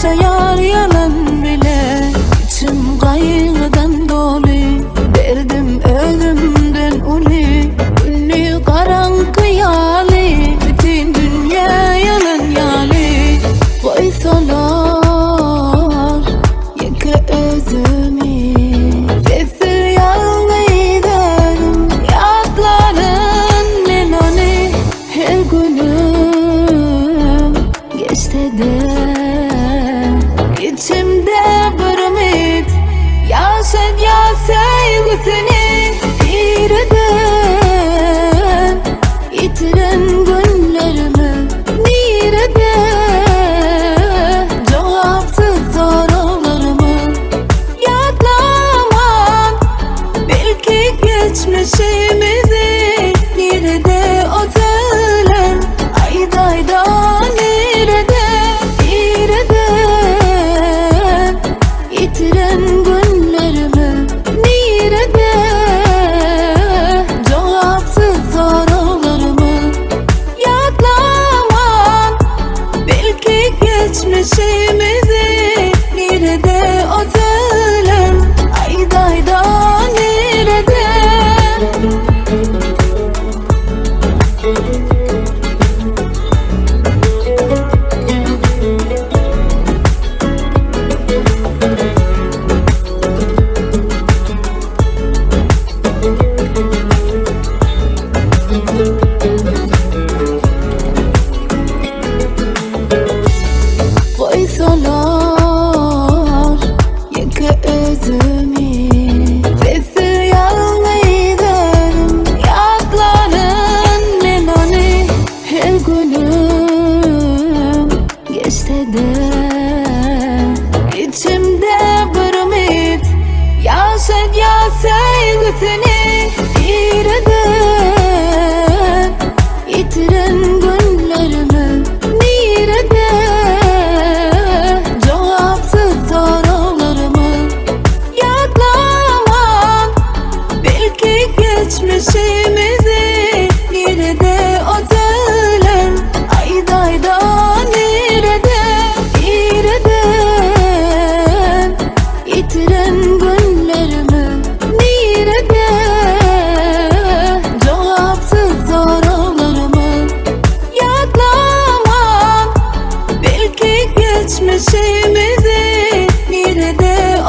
yaşayar yalan bile. İçim kaygıdan dolu, derdim ölümden uli. Ünlü karanlık yali, bütün dünya yalan yali. Koysalar yıkı özümü, sessiz yalnız giderim. Yadların nenoni, her günüm geçse de İçimde bir ümit, yaşat ya sevgisini. Nereden yitiren günlerimi, nerede cevapsız sorularımı. Yadlamam belki geçmişimizi, nerede o söyler ayda ayda. Yitiren günlerimi, nerede cevapsız sorularımı. Yadlamam belki geçmişimizi, nerede o söyler ayda ayda nerede. Koysalar yıkı özümü, sessiz yalnız giderim. Yadların nenoni, her günüm geçse de İçimde bir ümit, yaşat ya sevgisini. Nereden yitiren günlerimi, nerede cevapsız sorularımı. Yadlamam belki geçmişimizi, nerede o söyler ayda ayda nerede. Nereden yitiren günlerimi, nerede cevapsız sorularımı. Yadlamam belki geçmişimizi, nerede o